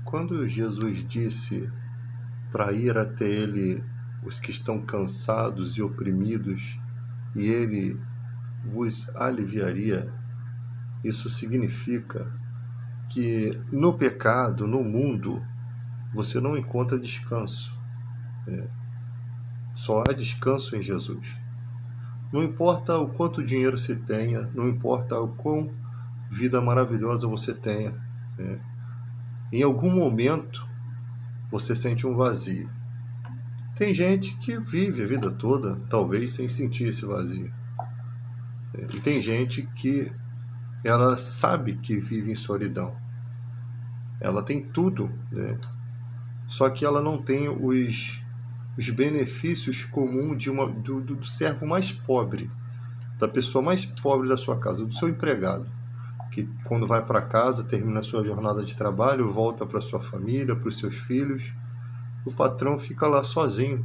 Quando Jesus disse para ir até ele os que estão cansados e oprimidos, e ele vos aliviaria, isso significa que no pecado, no mundo, você não encontra descanso. Só há descanso em Jesus. Não importa o quanto dinheiro você tenha, não importa o quão vida maravilhosa você tenha, em algum momento você sente um vazio. Tem gente que vive a vida toda, talvez, sem sentir esse vazio. E tem gente que ela sabe que vive em solidão. Ela tem tudo, só que ela não tem os benefícios comuns do servo mais pobre, da pessoa mais pobre da sua casa, do seu empregado, que quando vai para casa, termina a sua jornada de trabalho, volta para sua família, para os seus filhos, o patrão fica lá sozinho,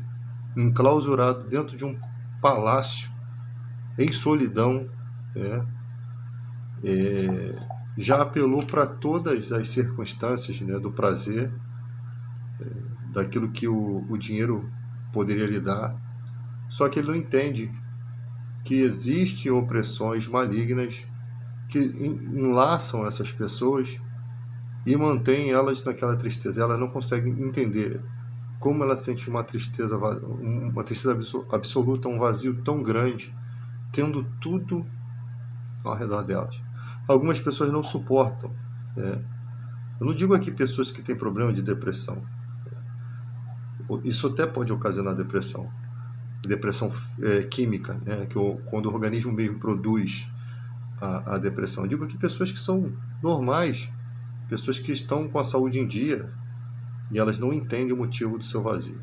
enclausurado dentro de um palácio, em solidão, já apelou para todas as circunstâncias, do prazer, daquilo que o dinheiro poderia lhe dar, só que ele não entende que existem opressões malignas que enlaçam essas pessoas e mantêm elas naquela tristeza. Elas não conseguem entender como ela sente uma tristeza absoluta, um vazio tão grande, tendo tudo ao redor delas. Algumas pessoas não suportam. Eu não digo aqui pessoas que têm problema de depressão. Isso até pode ocasionar depressão química, quando o organismo mesmo produz a depressão. Eu digo aqui pessoas que são normais, pessoas que estão com a saúde em dia, e elas não entendem o motivo do seu vazio.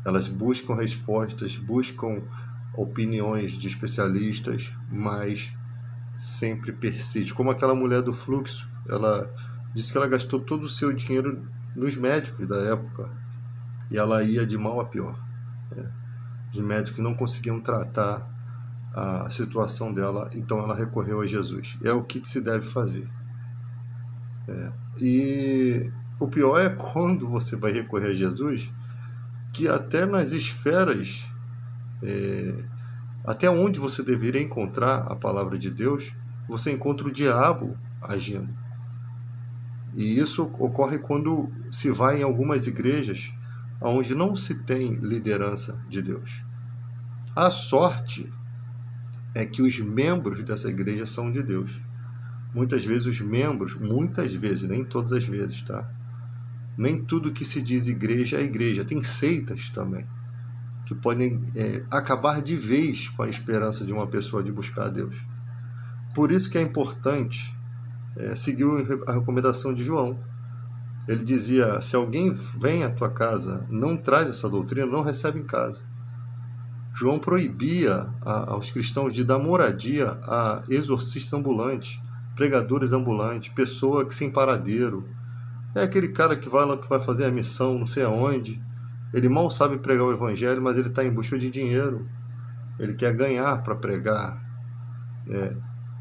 Elas buscam respostas, buscam opiniões de especialistas, mas sempre persiste. Como aquela mulher do fluxo, ela disse que ela gastou todo o seu dinheiro nos médicos da época, e ela ia de mal a pior. Os médicos não conseguiam tratar a situação dela, então ela recorreu a Jesus. É o que se deve fazer. E o pior é quando você vai recorrer a Jesus, que até nas esferas, até onde você deveria encontrar a palavra de Deus, você encontra o diabo agindo. E isso ocorre quando se vai em algumas igrejas onde não se tem liderança de Deus. A sorte é que os membros dessa igreja são de Deus. Muitas vezes os membros, nem todas as vezes, tá? Nem tudo que se diz igreja é igreja. Tem seitas também, que podem acabar de vez com a esperança de uma pessoa de buscar a Deus. Por isso que é importante seguir a recomendação de João. Ele dizia: se alguém vem à tua casa, não traz essa doutrina, não recebe em casa. João proibia aos cristãos de dar moradia a exorcistas ambulantes, pregadores ambulantes, pessoa que sem paradeiro. É aquele cara que vai lá, que vai fazer a missão não sei aonde. Ele mal sabe pregar o evangelho, mas ele está em busca de dinheiro. Ele quer ganhar para pregar.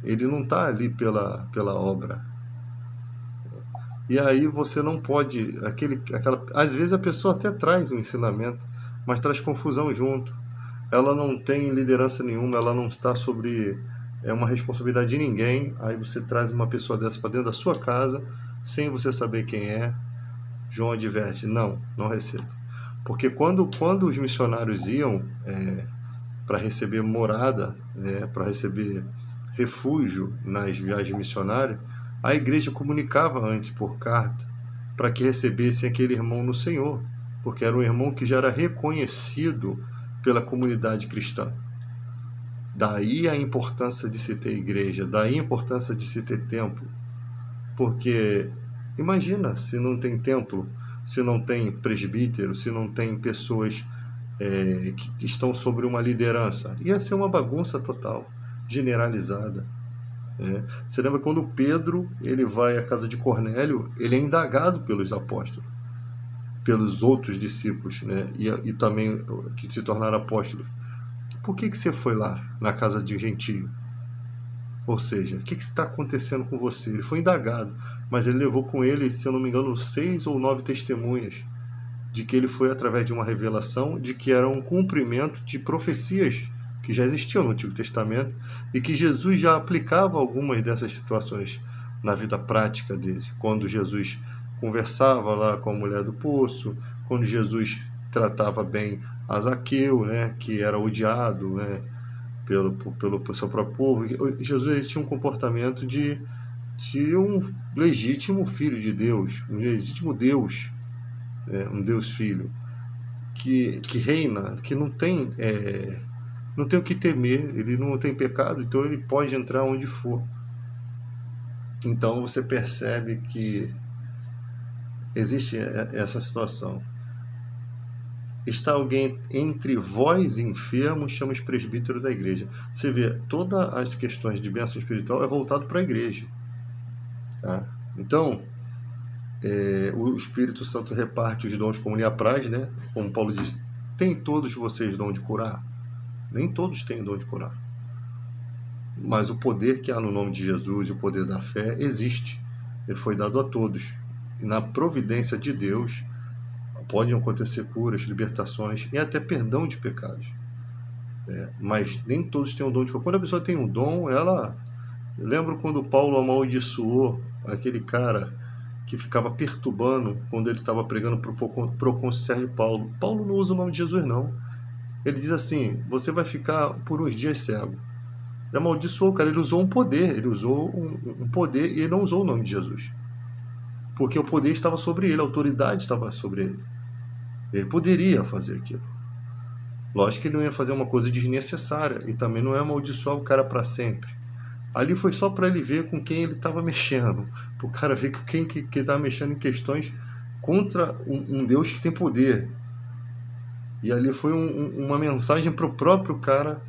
Ele não está ali pela obra. E aí você não pode... às vezes a pessoa até traz um ensinamento, mas traz confusão junto. Ela não tem liderança nenhuma, ela não está sobre uma responsabilidade de ninguém. Aí você traz uma pessoa dessa para dentro da sua casa, sem você saber quem é. João adverte: não receba. Porque quando os missionários iam para receber morada, para receber refúgio nas viagens missionárias, a igreja comunicava antes por carta para que recebessem aquele irmão no Senhor, porque era um irmão que já era reconhecido pela comunidade cristã. Daí a importância de se ter igreja, daí a importância de se ter templo. Porque imagina se não tem templo, se não tem presbítero, se não tem pessoas que estão sobre uma liderança. Ia ser uma bagunça total, generalizada. Você lembra quando Pedro ele vai à casa de Cornélio, ele é indagado pelos apóstolos, pelos outros discípulos, e também que se tornaram apóstolos. Por que você foi lá na casa de um gentio? Ou seja, o que está acontecendo com você? Ele foi indagado, mas ele levou com ele, se eu não me engano, 6 ou 9 testemunhas de que ele foi através de uma revelação, de que era um cumprimento de profecias que já existiam no Antigo Testamento e que Jesus já aplicava algumas dessas situações na vida prática dele. Quando Jesus conversava lá com a mulher do poço, quando Jesus tratava bem a Zaqueu, né, que era odiado, né, pelo seu próprio povo. Jesus ele tinha um comportamento de um legítimo filho de Deus, um legítimo Deus, um Deus Filho, que reina, que não tem o que temer, ele não tem pecado, então ele pode entrar onde for. Então você percebe que existe essa situação. Está alguém entre vós enfermos, chama os presbíteros da igreja. Você vê, todas as questões de bênção espiritual é voltado para a igreja. Tá? Então, o Espírito Santo reparte os dons como lhe apraz, né? Como Paulo disse, tem todos vocês dom de curar? Nem todos têm dom de curar. Mas o poder que há no nome de Jesus, o poder da fé, existe. Ele foi dado a todos. E na providência de Deus, podem acontecer curas, libertações e até perdão de pecados. Mas nem todos têm um dom de curar. Quando a pessoa tem um dom, ela... Eu lembro quando Paulo amaldiçoou aquele cara que ficava perturbando quando ele estava pregando para o procônsul Sérgio Paulo. Paulo não usa o nome de Jesus, não. Ele diz assim, você vai ficar por uns dias cego. Ele amaldiçoou, cara. Ele usou um poder. Ele usou um poder e ele não usou o nome de Jesus. Porque o poder estava sobre ele, a autoridade estava sobre ele. Ele poderia fazer aquilo. Lógico que ele não ia fazer uma coisa desnecessária e também não ia amaldiçoar o cara para sempre. Ali foi só para ele ver com quem ele estava mexendo, para o cara ver com quem que estava mexendo em questões contra um Deus que tem poder. E ali foi uma mensagem para o próprio cara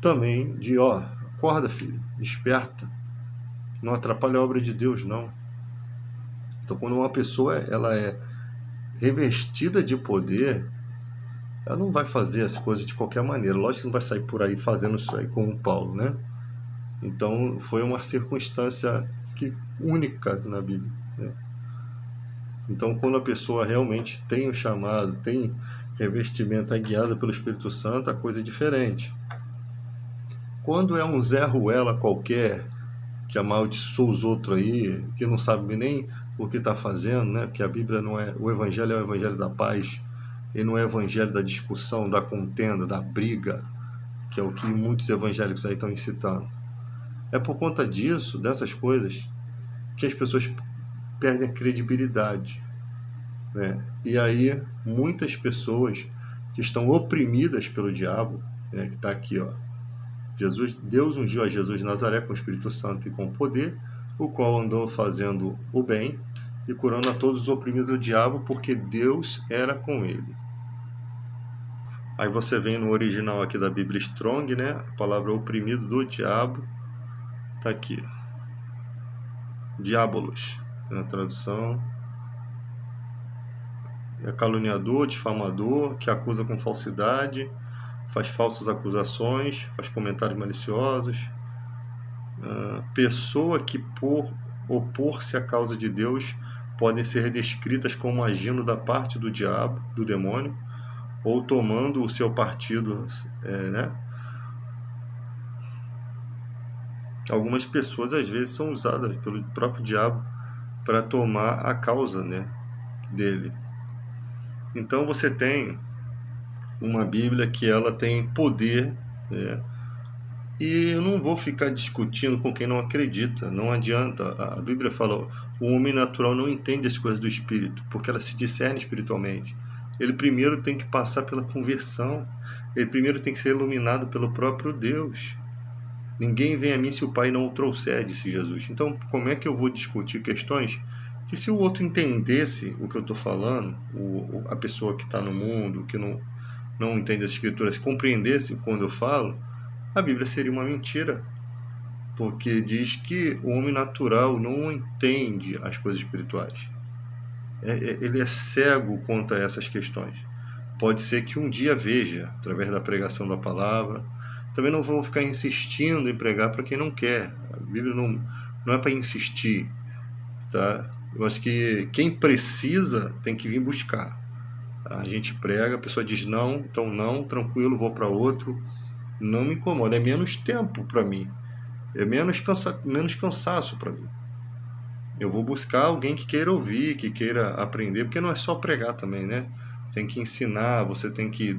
também, de acorda filho, desperta, não atrapalha a obra de Deus não. Então quando uma pessoa ela é revestida de poder, ela não vai fazer as coisas de qualquer maneira. Lógico que não vai sair por aí fazendo isso aí como Paulo, né? Então foi uma circunstância única na Bíblia, né? Então quando a pessoa realmente tem o chamado, tem revestimento, é guiada pelo Espírito Santo, a coisa é diferente. Quando é um Zé Ruela qualquer, que amaldiçoa os outros aí, que não sabe nem o que está fazendo, né? Porque a Bíblia não é... O Evangelho é o Evangelho da paz, e não é o Evangelho da discussão, da contenda, da briga, que é o que muitos evangélicos aí estão incitando. É por conta disso, dessas coisas, que as pessoas perdem a credibilidade, né? E aí, muitas pessoas que estão oprimidas pelo diabo, né, que está aqui, Deus ungiu a Jesus de Nazaré com o Espírito Santo e com poder, o qual andou fazendo o bem e curando a todos os oprimidos do diabo, porque Deus era com ele. Aí você vem no original aqui da Bíblia Strong, né? A palavra oprimido do diabo tá aqui. Diabolos, na tradução. É caluniador, difamador, que acusa com falsidade, faz falsas acusações, faz comentários maliciosos. Pessoa que, por opor-se à causa de Deus, podem ser descritas como agindo da parte do diabo, do demônio, ou tomando o seu partido, né? Algumas pessoas, às vezes, são usadas pelo próprio diabo para tomar a causa, né, dele. Então, você tem uma Bíblia que ela tem poder, né? E eu não vou ficar discutindo com quem não acredita, não adianta. A Bíblia fala, o homem natural não entende as coisas do Espírito, porque ela se discerne espiritualmente. Ele primeiro tem que passar pela conversão, ele primeiro tem que ser iluminado pelo próprio Deus. Ninguém vem a mim se o Pai não o trouxer, disse Jesus. Então, como é que eu vou discutir questões que, se o outro entendesse o que eu estou falando, a pessoa que está no mundo, que não entende as Escrituras, compreendesse quando eu falo, a Bíblia seria uma mentira, porque diz que o homem natural não entende as coisas espirituais. Ele é cego quanto a essas questões. Pode ser que um dia veja, através da pregação da palavra. Também não vou ficar insistindo em pregar para quem não quer. Bíblia não é para insistir, tá? Eu acho que quem precisa tem que vir buscar. A gente prega, a pessoa diz não, então não, tranquilo, vou para outro. Não me incomoda, é menos tempo para mim, é menos cansaço para mim. Eu vou buscar alguém que queira ouvir, que queira aprender, porque não é só pregar também, né? Tem que ensinar, você tem que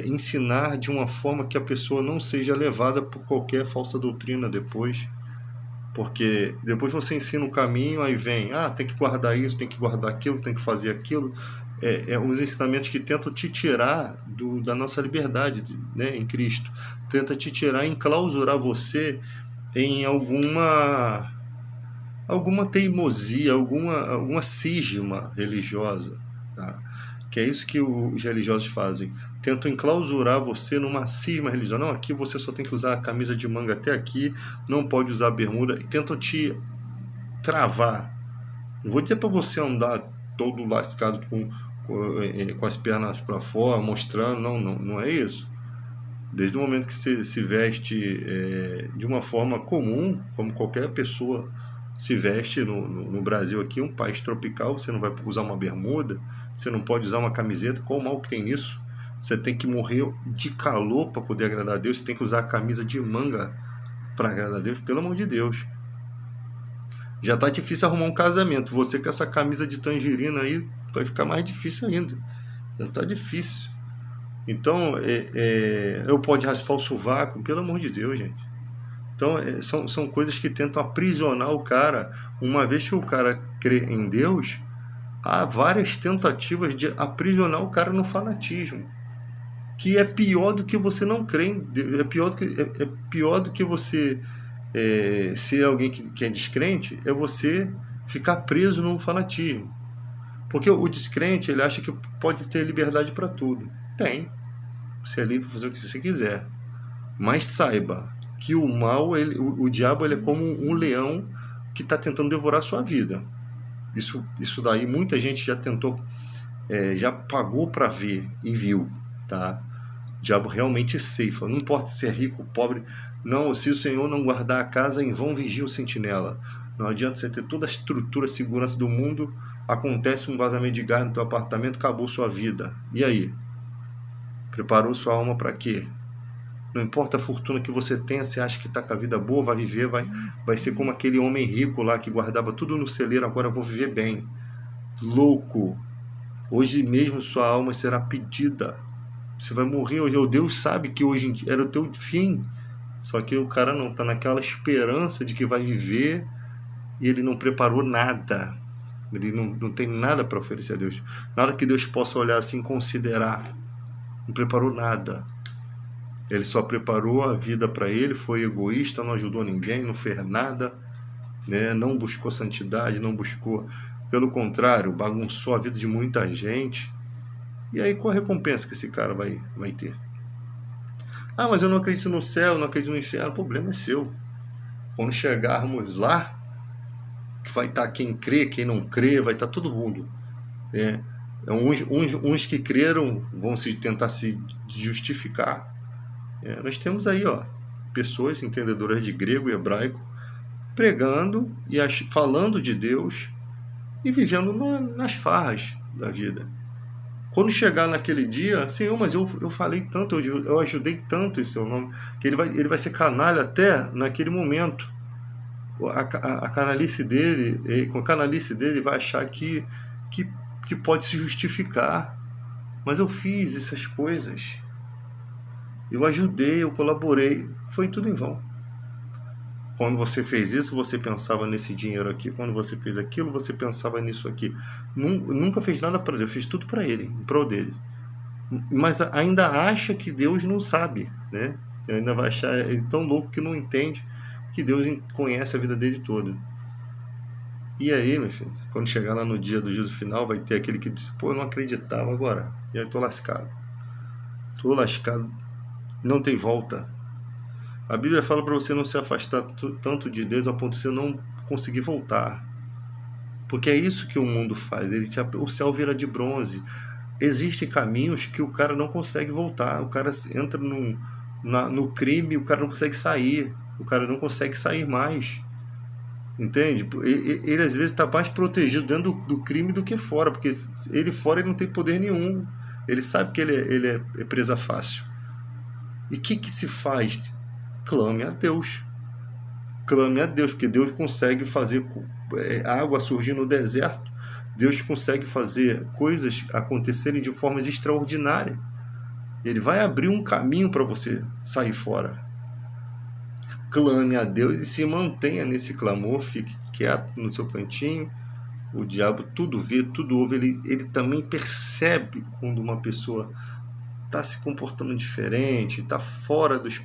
ensinar de uma forma que a pessoa não seja levada por qualquer falsa doutrina depois. Porque depois você ensina um caminho, aí vem, tem que guardar isso, tem que guardar aquilo, tem que fazer aquilo. Uns ensinamentos que tentam te tirar da nossa liberdade, né, em Cristo. Tenta te tirar, enclausurar você em alguma teimosia, alguma cisma religiosa, tá? Que é isso que os religiosos fazem. Tentam enclausurar você numa cisma religiosa. Não, aqui você só tem que usar a camisa de manga até aqui, não pode usar a bermuda. E tentam te travar. Não vou dizer para você andar todo lascado com as pernas para fora, mostrando. Não é isso. Desde o momento que você se veste de uma forma comum, como qualquer pessoa se veste no Brasil aqui, um país tropical, você não vai usar uma bermuda, você não pode usar uma camiseta. Qual mal que tem nisso? Você tem que morrer de calor para poder agradar a Deus, você tem que usar a camisa de manga para agradar a Deus, pelo amor de Deus. Já tá difícil arrumar um casamento, você com essa camisa de tangerina aí, vai ficar mais difícil ainda. Já tá difícil. Então, eu pode raspar o sovaco, pelo amor de Deus, gente. Então, são coisas que tentam aprisionar o cara. Uma vez que o cara crê em Deus, há várias tentativas de aprisionar o cara no fanatismo, que é pior do que você não crer em Deus. É pior do que você ser alguém que é descrente, é você ficar preso num fanatismo. Porque o descrente, ele acha que pode ter liberdade para tudo. Tem. Você é livre para fazer o que você quiser. Mas saiba que o mal, o diabo, ele é como um leão que está tentando devorar a sua vida. Isso daí muita gente já tentou, já pagou para ver e viu, tá? O diabo realmente ceifa. Não importa se é rico ou pobre. Não, se o Senhor não guardar a casa, em vão vigia o sentinela. Não adianta você ter toda a estrutura, a segurança do mundo, acontece um vazamento de gás no teu apartamento, acabou sua vida. E aí? Preparou sua alma para quê? Não importa a fortuna que você tenha, você acha que está com a vida boa, vai viver, vai ser como aquele homem rico lá que guardava tudo no celeiro, agora eu vou viver bem. Louco! Hoje mesmo sua alma será pedida. Você vai morrer hoje. O Deus sabe que hoje em dia era o teu fim. Só que o cara não está naquela esperança de que vai viver e ele não preparou nada. Ele não tem nada para oferecer a Deus. Nada que Deus possa olhar assim e considerar. Não preparou nada. Ele só preparou a vida para ele, foi egoísta, não ajudou ninguém, não fez nada, né? Não buscou santidade, não buscou... Pelo contrário, bagunçou a vida de muita gente. E aí qual a recompensa que esse cara vai ter? Mas eu não acredito no céu, não acredito no inferno. O problema é seu. Quando chegarmos lá, que vai estar quem crê, quem não crê, vai estar todo mundo. Uns que creram vão tentar se justificar. Nós temos aí pessoas entendedoras de grego e hebraico pregando e falando de Deus e vivendo nas farras da vida. Quando chegar naquele dia, Senhor, mas eu falei tanto, eu ajudei tanto em seu nome, que ele vai ser canalha até naquele momento. A canalice dele, com a canalice dele, vai achar que pode se justificar. Mas eu fiz essas coisas. Eu ajudei, eu colaborei. Foi tudo em vão. Quando você fez isso, você pensava nesse dinheiro aqui. Quando você fez aquilo, você pensava nisso aqui. Nunca fez nada para Deus, fez tudo para ele, em prol dele. Mas ainda acha que Deus não sabe, né? Ainda vai achar ele tão louco que não entende que Deus conhece a vida dele toda. E aí, meu filho, quando chegar lá no dia do juízo final, vai ter aquele que diz: pô, eu não acreditava agora. E aí, tô lascado. Não tem volta. A Bíblia fala para você não se afastar tanto de Deus a ponto de você não conseguir voltar. Porque é isso que o mundo faz. O céu vira de bronze. Existem caminhos que o cara não consegue voltar. O cara entra no crime e o cara não consegue sair. O cara não consegue sair mais. Entende? Ele às vezes está mais protegido dentro do crime do que fora, porque ele fora ele não tem poder nenhum. Ele sabe que ele é presa fácil. E o que se faz? Clame a Deus. Clame a Deus, porque Deus consegue fazer água surgir no deserto. Deus consegue fazer coisas acontecerem de formas extraordinárias. Ele vai abrir um caminho para você sair fora. Clame a Deus e se mantenha nesse clamor, fique quieto no seu cantinho. O diabo tudo vê, tudo ouve, ele também percebe quando uma pessoa está se comportando diferente, está fora dos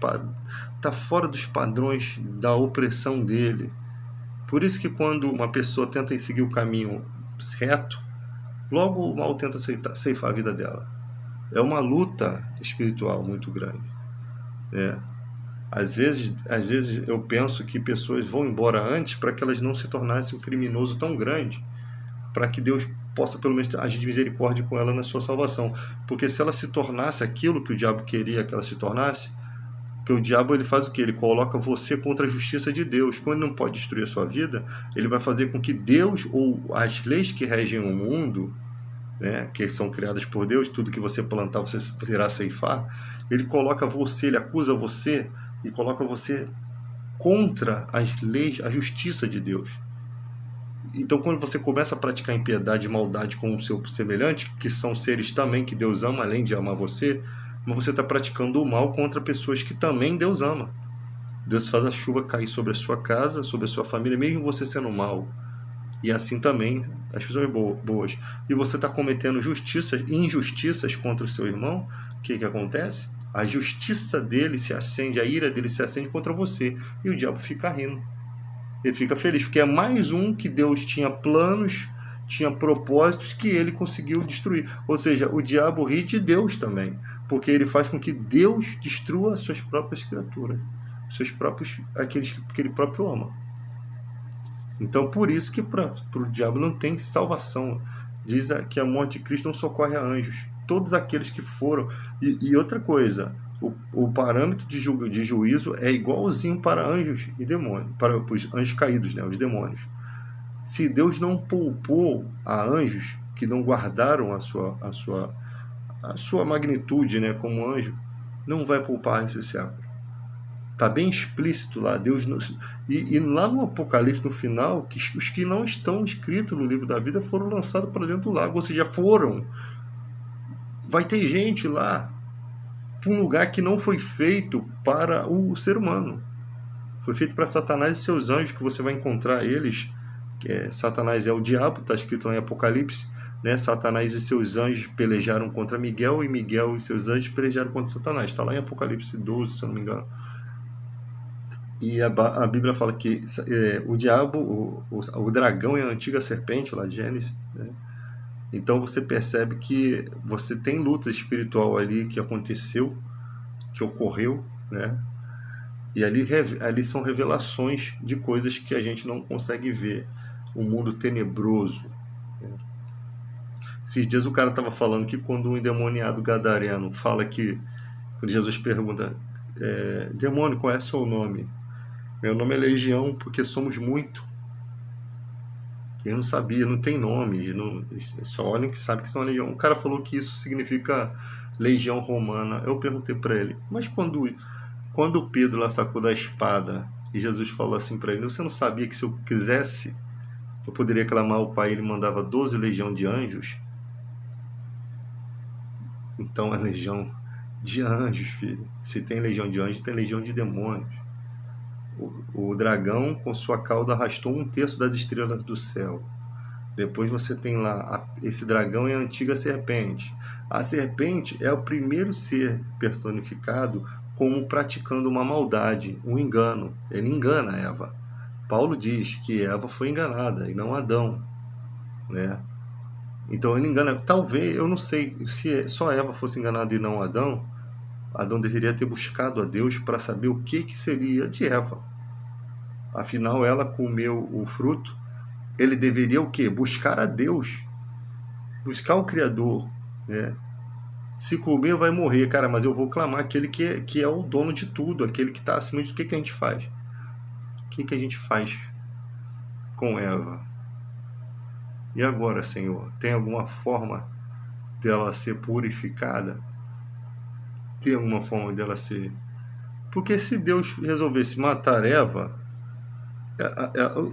padrões da opressão dele. Por isso que quando uma pessoa tenta seguir o caminho reto, logo o mal tenta ceifar a vida dela. É uma luta espiritual muito grande. Às vezes eu penso que pessoas vão embora antes para que elas não se tornassem um criminoso tão grande, para que Deus possa pelo menos agir de misericórdia com ela na sua salvação. Porque se ela se tornasse aquilo que o diabo queria que ela se tornasse, porque o diabo ele faz o quê? Ele coloca você contra a justiça de Deus. Quando ele não pode destruir a sua vida, ele vai fazer com que Deus, ou as leis que regem o mundo, né, que são criadas por Deus, tudo que você plantar você irá ceifar, ele coloca você, ele acusa você e coloca você contra as leis, a justiça de Deus. Então, quando você começa a praticar impiedade e maldade com o seu semelhante, que são seres também que Deus ama, além de amar você, mas você está praticando o mal contra pessoas que também Deus ama. Deus faz a chuva cair sobre a sua casa, sobre a sua família, mesmo você sendo mal. E assim também as pessoas boas. E você está cometendo injustiças contra o seu irmão, o que acontece? A justiça dele se acende, a ira dele se acende contra você. E o diabo fica rindo. Ele fica feliz, porque é mais um que Deus tinha planos, tinha propósitos que ele conseguiu destruir. Ou seja, o diabo ri de Deus também, porque ele faz com que Deus destrua as suas próprias criaturas, aqueles que ele próprio ama. Então, por isso que para o diabo não tem salvação. Diz que a morte de Cristo não socorre a anjos. Todos aqueles que foram... E outra coisa, o parâmetro de juízo é igualzinho para anjos e demônios, para os anjos caídos, né, os demônios. Se Deus não poupou a anjos que não guardaram a sua magnitude, né, como anjo, não vai poupar esse século. Está bem explícito lá. Deus não... e lá no Apocalipse, no final, que os que não estão escritos no livro da vida foram lançados para dentro do lago, ou seja, foram. Vai ter gente lá para um lugar que não foi feito para o ser humano. Foi feito para Satanás e seus anjos, que você vai encontrar eles. Satanás é o diabo, está escrito lá em Apocalipse. Né? Satanás e seus anjos pelejaram contra Miguel, e Miguel e seus anjos pelejaram contra Satanás. Está lá em Apocalipse 12, se eu não me engano. E a Bíblia fala que o diabo, o dragão é a antiga serpente, lá de Gênesis, né? Então você percebe que você tem luta espiritual ali que aconteceu, que ocorreu, né? E ali são revelações de coisas que a gente não consegue ver. O mundo tenebroso, né? Esses dias o cara estava falando que quando um endemoniado gadareno fala que... Quando Jesus pergunta, demônio, qual é o seu nome? Meu nome é Legião, porque somos muito. Eu não sabia, não tem nome, só olham que sabem que são Legião. O cara falou que isso significa Legião Romana. Eu perguntei para ele, mas quando Pedro lá sacou da espada e Jesus falou assim para ele, você não sabia que se eu quisesse, eu poderia clamar ao Pai, ele mandava 12 legião de anjos? Então é legião de anjos, filho. Se tem legião de anjos, tem legião de demônios. O dragão, com sua cauda, arrastou 1/3 das estrelas do céu. Depois você tem lá, esse dragão é a antiga serpente. A serpente é o primeiro ser personificado como praticando uma maldade, um engano. Ele engana Eva. Paulo diz que Eva foi enganada e não Adão, né? Então ele engana. Talvez, eu não sei, se só Eva fosse enganada e não Adão, Adão deveria ter buscado a Deus para saber o que seria de Eva. Afinal, ela comeu o fruto. Ele deveria o quê? Buscar a Deus. Buscar o Criador, né? Se comer, vai morrer, cara, mas eu vou clamar aquele que é o dono de tudo, aquele que está acima de tudo. O que a gente faz? O que a gente faz com Eva? E agora, Senhor, tem alguma forma dela ser purificada? Tem alguma forma dela ser... Porque se Deus resolvesse matar Eva,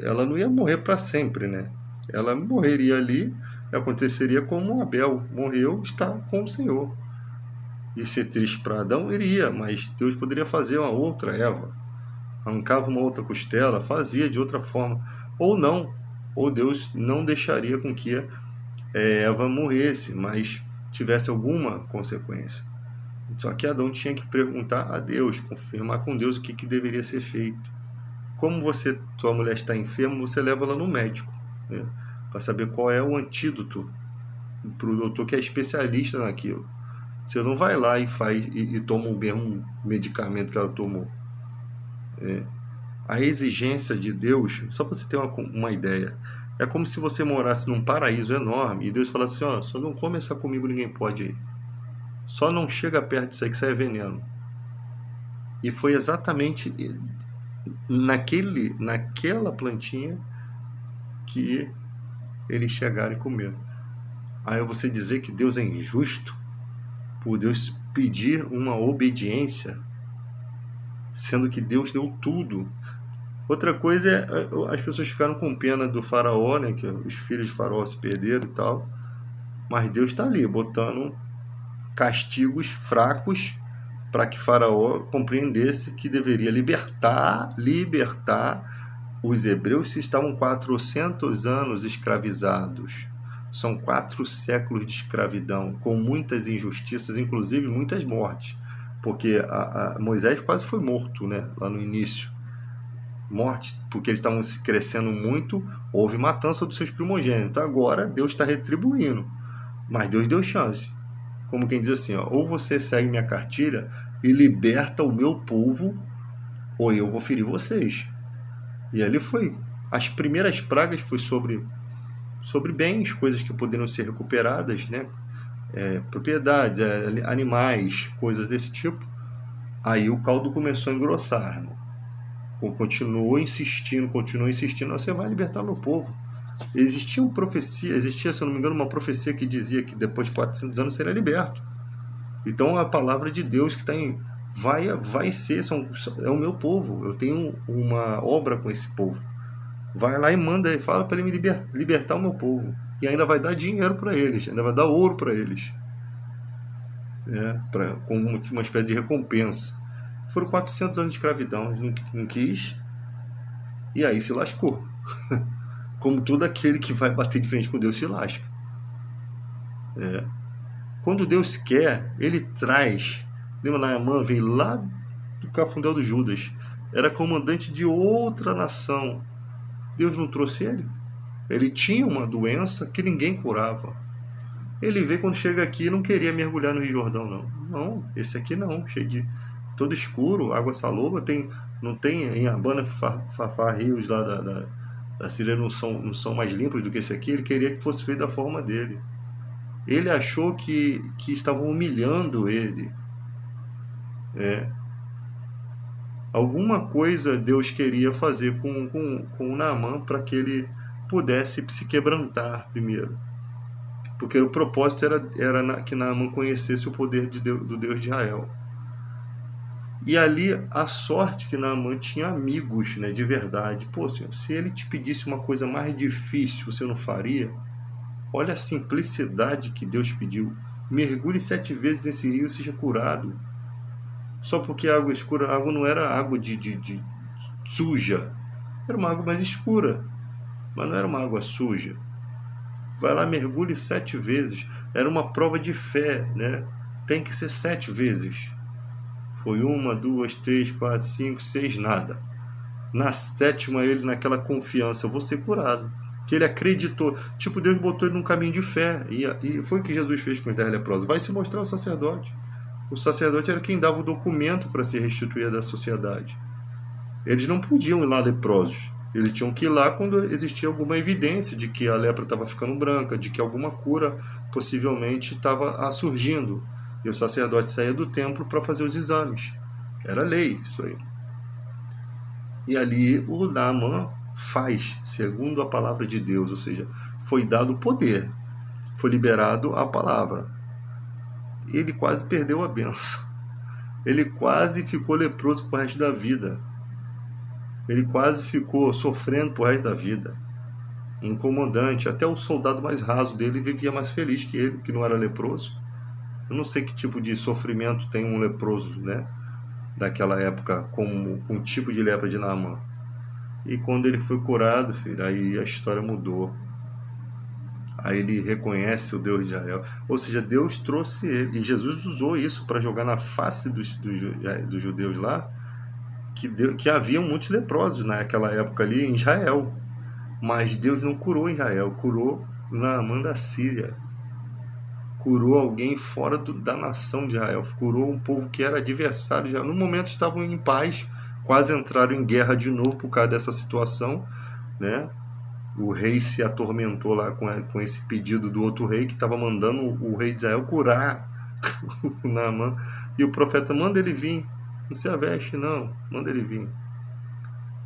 ela não ia morrer para sempre, né? Ela morreria ali, aconteceria como Abel morreu, está com o Senhor. E ser triste para Adão iria, mas Deus poderia fazer uma outra Eva. Arrancava uma outra costela, fazia de outra forma. Ou não, ou Deus não deixaria com que Eva morresse, mas tivesse alguma consequência. Só que Adão tinha que perguntar a Deus, confirmar com Deus o que deveria ser feito. Como tua mulher está enferma, você leva ela no médico, né, para saber qual é o antídoto, para o doutor que é especialista naquilo. Você não vai lá e faz e toma o mesmo medicamento que ela tomou. A exigência de Deus, só para você ter uma ideia, é como se você morasse num paraíso enorme e Deus falasse assim, ó, só não come essa comigo, ninguém pode ir. Só não chega perto disso aí que isso é veneno. E foi exatamente naquela plantinha que eles chegaram e comeram. Aí você dizer que Deus é injusto por Deus pedir uma obediência, sendo que Deus deu tudo. Outra coisa é, as pessoas ficaram com pena do faraó, né, que os filhos de faraó se perderam e tal, mas Deus está ali, botando castigos fracos para que faraó compreendesse que deveria libertar os hebreus que estavam 400 anos escravizados. São 4 séculos de escravidão, com muitas injustiças, inclusive muitas mortes, porque Moisés quase foi morto, né, lá no início. Morte, porque eles estavam crescendo muito, houve matança dos seus primogênitos. Agora Deus está retribuindo, mas Deus deu chance. Como quem diz assim, ó, ou você segue minha cartilha e liberta o meu povo, ou eu vou ferir vocês. E ali foi. As primeiras pragas foi sobre bens, coisas que poderiam ser recuperadas, né? Propriedades, animais, coisas desse tipo. Aí o caldo começou a engrossar, irmão. Continuou insistindo, você vai libertar meu povo. Existia, se eu não me engano, uma profecia que dizia que depois de 400 anos seria liberto. Então a palavra de Deus que está em... Vai ser, é o meu povo, eu tenho uma obra com esse povo. Vai lá e manda e fala para ele me libertar o meu povo. E ainda vai dar dinheiro para eles, ainda vai dar ouro para eles, com uma espécie de recompensa. Foram 400 anos de escravidão, não quis, e aí se lascou. Como todo aquele que vai bater de frente com Deus se lasca. Quando Deus quer, ele traz. Lembra, Naamã veio lá do cafundel do Judas, era comandante de outra nação. Deus não trouxe ele? Ele tinha uma doença que ninguém curava. Ele veio, quando chega aqui, não queria mergulhar no Rio Jordão, não. Não, esse aqui não, cheio de... todo escuro, água saloba, não tem em Abana, Fafá, rios lá da Síria não são mais limpos do que esse aqui. Ele queria que fosse feito da forma dele. Ele achou que estavam humilhando ele. Alguma coisa Deus queria fazer com o Naamã para que ele pudesse se quebrantar primeiro. Porque o propósito era que Naamã conhecesse o poder do Deus de Israel. E ali, a sorte que Naamã tinha amigos, né, de verdade. Pô, Senhor, se ele te pedisse uma coisa mais difícil, você não faria? Olha a simplicidade que Deus pediu. Mergulhe 7 vezes nesse rio e seja curado. Só porque a água escura, a água não era água de suja. Era uma água mais escura, mas não era uma água suja. Vai lá, mergulhe 7 vezes. Era uma prova de fé, né? Tem que ser 7 vezes. Foi 1, 2, 3, 4, 5, 6, nada. Na 7ª, ele, naquela confiança, eu vou ser curado. Que ele acreditou. Tipo, Deus botou ele num caminho de fé. E foi o que Jesus fez com os 10 leprosos. Vai se mostrar ao sacerdote. O sacerdote era quem dava o documento para se restituir da sociedade. Eles não podiam ir lá leprosos. Eles tinham que ir lá quando existia alguma evidência de que a lepra estava ficando branca, de que alguma cura possivelmente estava surgindo. E o sacerdote saía do templo para fazer os exames. Era lei isso aí. E ali o Naamã faz, segundo a palavra de Deus, ou seja, foi dado o poder, foi liberado a palavra. Ele quase perdeu a benção. Ele quase ficou leproso pro resto da vida. Ele quase ficou sofrendo pro resto da vida. Incomodante. Até o soldado mais raso dele vivia mais feliz que ele, que não era leproso. Eu não sei que tipo de sofrimento tem um leproso, né? Daquela época, com um tipo de lepra de Naamã. E quando ele foi curado, filho, aí a história mudou. Aí ele reconhece o Deus de Israel. Ou seja, Deus trouxe ele. E Jesus usou isso para jogar na face dos judeus lá, que haviam muitos leprosos naquela época ali em Israel. Mas Deus não curou Israel, curou Naamã da Síria. Curou alguém fora da nação de Israel. Curou um povo que era adversário de Israel. No momento estavam em paz, quase entraram em guerra de novo por causa dessa situação, né? O rei se atormentou lá com esse pedido do outro rei, que estava mandando o rei de Israel curar o Naamã. E o profeta, manda ele vir. Não se aveste, não. Manda ele vir.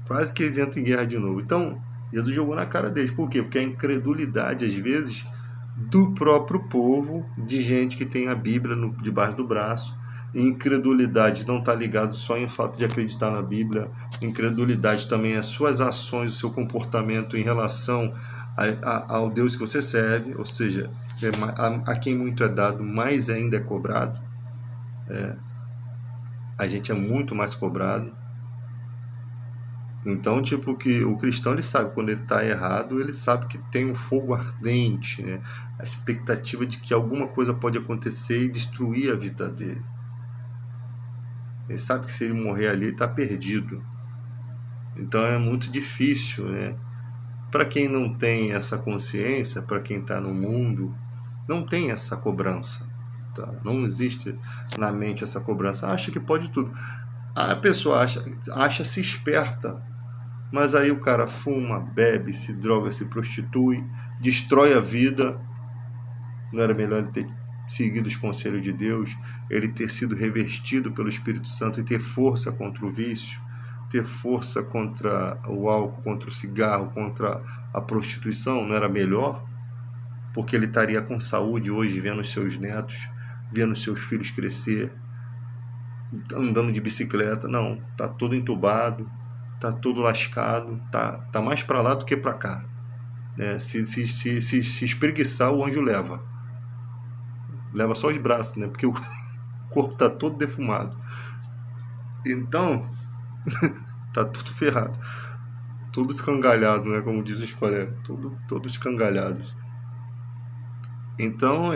Quase que eles entram em guerra de novo. Então, Jesus jogou na cara deles. Por quê? Porque a incredulidade, às vezes, do próprio povo, de gente que tem a Bíblia debaixo do braço. E incredulidade não está ligado só em fato de acreditar na Bíblia. Incredulidade também é suas ações, o seu comportamento em relação ao Deus que você serve. Ou seja, a quem muito é dado, mais ainda é cobrado. A gente é muito mais cobrado. Então, tipo, que o cristão, ele sabe quando ele está errado, ele sabe que tem um fogo ardente, né? A expectativa de que alguma coisa pode acontecer e destruir a vida dele. Ele sabe que se ele morrer ali, ele está perdido. Então é muito difícil, né? Para quem não tem essa consciência, para quem está no mundo, não tem essa cobrança. Tá? Não existe na mente essa cobrança. Acha que pode tudo. A pessoa acha-se esperta, mas aí o cara fuma, bebe, se droga, se prostitui, destrói a vida. Não era melhor ele ter seguido os conselhos de Deus, ele ter sido revestido pelo Espírito Santo e ter força contra o vício, ter força contra o álcool, contra o cigarro, contra a prostituição? Não era melhor? Porque ele estaria com saúde hoje, vendo os seus netos, vendo os seus filhos crescer, andando de bicicleta. Não, tá todo entubado, tá todo lascado, tá mais para lá do que para cá, né? Se espreguiçar, o anjo leva só os braços, né? Porque o corpo tá todo defumado. Então tá tudo ferrado, tudo escangalhado, né? Como diz os colegas, todo escangalhado. Então,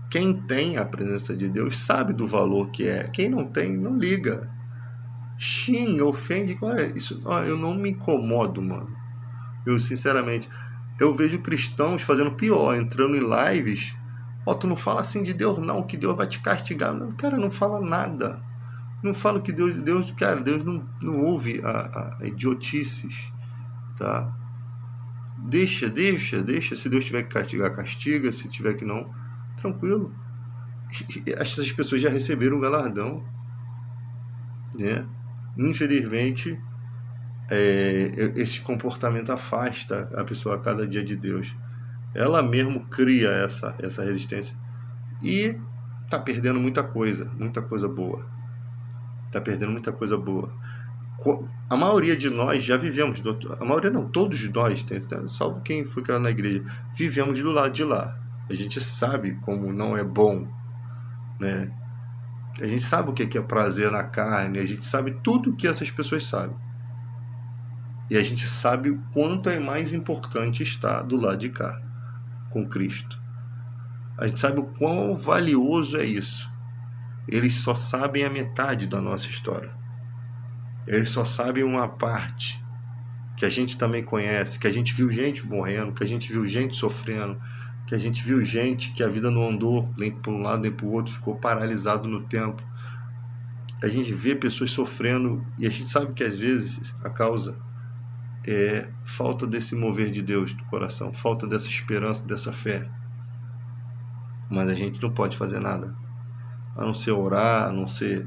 quem tem a presença de Deus sabe do valor que é. Quem não tem, não liga. Xinga, ofende. Olha, isso, eu não me incomodo, mano. Eu, sinceramente, eu vejo cristãos fazendo pior, entrando em lives. Tu não fala assim de Deus, não, que Deus vai te castigar. Não, cara, não fala nada. Não fala que Deus cara, Deus não ouve a idiotices, tá? Deixa. Se Deus tiver que castigar, castiga. Se tiver que não, tranquilo. Essas pessoas já receberam o galardão, né? Infelizmente, esse comportamento afasta a pessoa a cada dia de Deus. Ela mesmo cria essa resistência e tá perdendo muita coisa boa. Tá perdendo muita coisa boa. A maioria de nós já vivemos, a maioria não, todos nós, salvo quem foi criado na igreja, vivemos do lado de lá. A gente sabe como não é bom, né? A gente sabe o que é prazer na carne, a gente sabe tudo o que essas pessoas sabem. E a gente sabe o quanto é mais importante estar do lado de cá, com Cristo. A gente sabe o quão valioso é isso. Eles só sabem a metade da nossa história. Eles só sabem uma parte que a gente também conhece, que a gente viu gente morrendo, que a gente viu gente sofrendo, que a gente viu gente que a vida não andou nem para um lado nem para o outro, ficou paralisado no tempo. A gente vê pessoas sofrendo e a gente sabe que às vezes a causa é falta desse mover de Deus no coração, falta dessa esperança, dessa fé. Mas a gente não pode fazer nada, a não ser orar, a não ser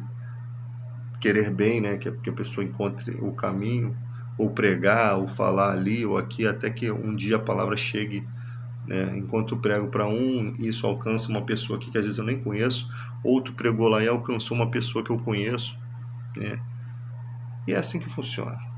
querer bem, né, que a pessoa encontre o caminho, ou pregar, ou falar ali ou aqui, até que um dia a palavra chegue, né? Enquanto eu prego para um, isso alcança uma pessoa aqui que às vezes eu nem conheço, outro pregou lá e alcançou uma pessoa que eu conheço, né? E é assim que funciona.